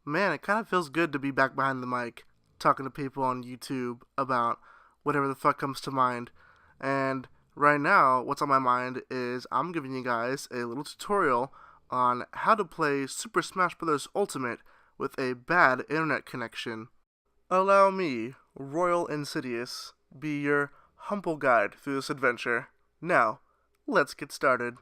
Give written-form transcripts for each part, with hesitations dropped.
Man, it kind of feels good to be back behind the mic, talking to people on YouTube about whatever the fuck comes to mind. And right now, what's on my mind is I'm giving you guys a little tutorial on how to play Super Smash Bros. Ultimate with a bad internet connection. Allow me, Royal Insidious, be your humble guide through this adventure. Now, let's get started.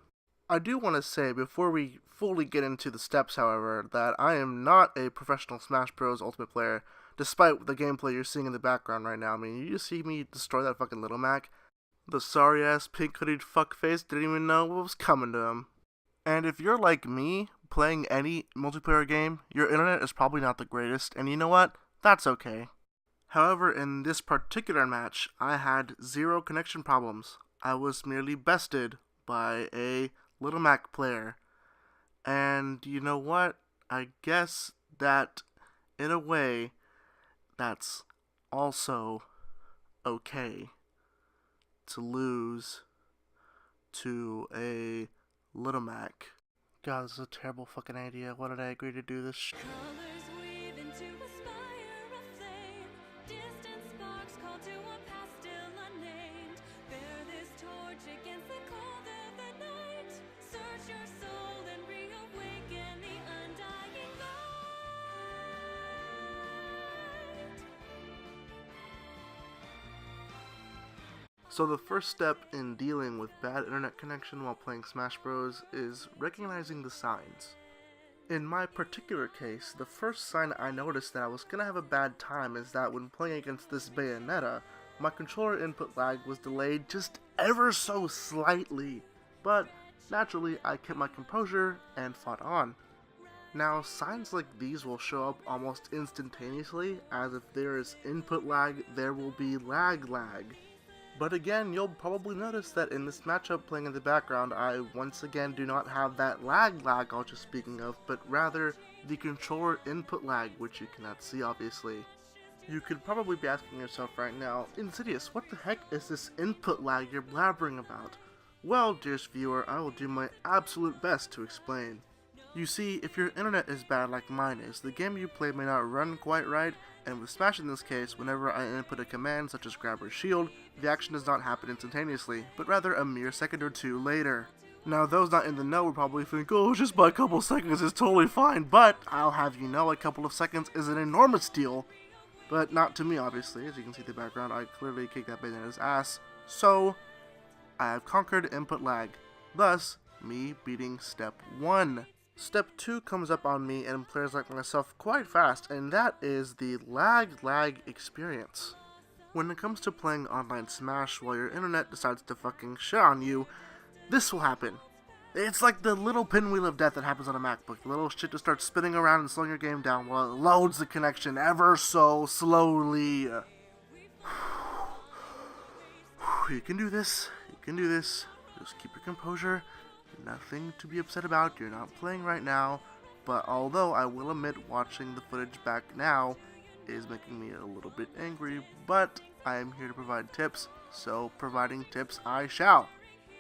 I do want to say, before we fully get into the steps, however, that I am not a professional Smash Bros. Ultimate player, despite the gameplay you're seeing in the background right now. I mean, you just see me destroy that fucking Little Mac. The sorry-ass, pink-hooded fuckface didn't even know what was coming to him. And if you're like me, playing any multiplayer game, your internet is probably not the greatest, and you know what? That's okay. However, in this particular match, I had zero connection problems. I was merely bested by a Little Mac player. And you know what? I guess that, in a way, that's also okay to lose to a Little Mac. God, this is a terrible fucking idea. Why did I agree to do this? Colors weave into a spire of flame. Distant sparks call to a past still unnamed. Bear this torch against the cold of the night. Search your soul and reawaken the undying light. So the first step in dealing with bad internet connection while playing Smash Bros. Is recognizing the signs. In my particular case, the first sign I noticed that I was gonna have a bad time is that when playing against this Bayonetta, my controller input lag was delayed just ever so slightly, but naturally I kept my composure and fought on. Now, signs like these will show up almost instantaneously, as if there is input lag, there will be lag. But again, you'll probably notice that in this matchup playing in the background, I once again do not have that lag I was just speaking of, but rather the controller input lag, which you cannot see obviously. You could probably be asking yourself right now, Insidious, what the heck is this input lag you're blabbering about? Well, dearest viewer, I will do my absolute best to explain. You see, if your internet is bad like mine is, the game you play may not run quite right, and with Smash in this case, whenever I input a command such as grab or shield, the action does not happen instantaneously, but rather a mere second or two later. Now, those not in the know would probably think, oh, just by a couple seconds is totally fine, but I'll have you know a couple of seconds is an enormous deal. But not to me, obviously. As you can see in the background, I clearly kicked that Bayonetta's ass. So, I have conquered input lag, thus me beating step 1. Step 2 comes up on me and players like myself quite fast, and that is the lag experience. When it comes to playing online Smash while your internet decides to fucking shit on you, this will happen. It's like the little pinwheel of death that happens on a MacBook. The little shit just starts spinning around and slowing your game down while it loads the connection ever so slowly. You can do this. You can do this. Just keep your composure. Nothing to be upset about, you're not playing right now, but although I will admit watching the footage back now is making me a little bit angry, but I am here to provide tips, so providing tips I shall.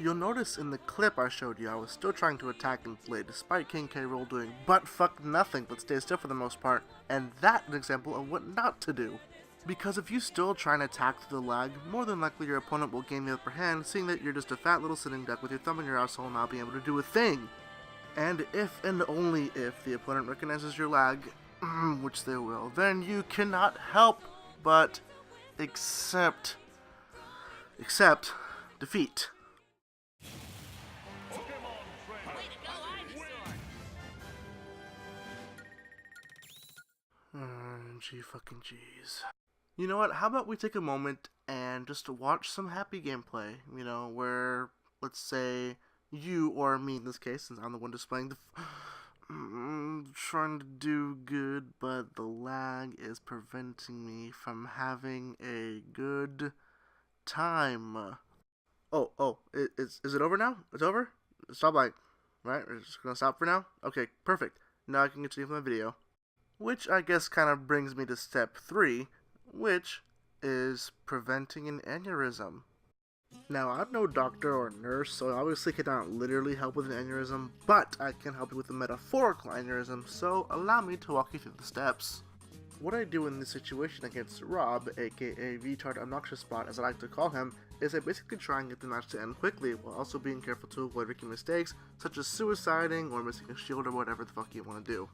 You'll notice in the clip I showed you I was still trying to attack and play despite King K. Rool doing butt-fuck nothing but stay still for the most part, and that's an example of what not to do. Because if you still try and attack through the lag, more than likely your opponent will gain the upper hand, seeing that you're just a fat little sitting duck with your thumb in your asshole not being able to do a thing. And if and only if the opponent recognizes your lag, which they will, then you cannot help but accept defeat. Gee fucking jeez. You know what, how about we take a moment and just watch some happy gameplay, you know, where, let's say, you or me in this case, since I'm the one displaying the trying to do good, but the lag is preventing me from having a good time. Is it over now? It's over? Stop like, right? We're just gonna stop for now? Okay, perfect. Now I can continue with my video. Which I guess kind of brings me to step 3, which is preventing an aneurysm. Now, I'm no doctor or nurse, so I obviously cannot literally help with an aneurysm, but I can help you with a metaphorical aneurysm, so allow me to walk you through the steps. What I do in this situation against Rob, aka Retard Obnoxious Spot as I like to call him, is I basically try and get the match to end quickly, while also being careful to avoid making mistakes, such as suiciding or missing a shield or whatever the fuck you want to do.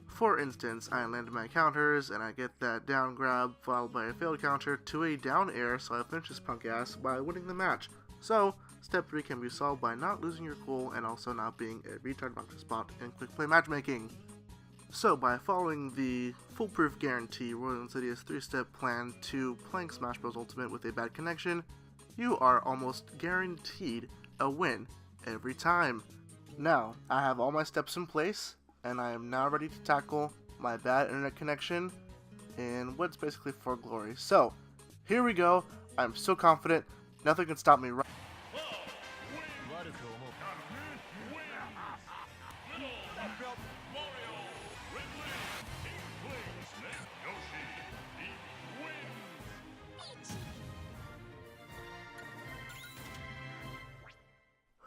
For instance, I land my counters, and I get that down grab, followed by a failed counter to a down air, so I finish this punk ass by winning the match. So, step 3 can be solved by not losing your cool and also not being a retard obnoxious spot in quick play matchmaking. So, by following the foolproof guarantee Royal Insidious 3-step plan to playing Smash Bros. Ultimate with a bad connection, you are almost guaranteed a win every time. Now, I have all my steps in place, and I am now ready to tackle my bad internet connection in what's basically for glory. So, here we go. I'm so confident, nothing can stop me right.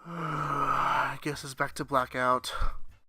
I guess it's back to blackout.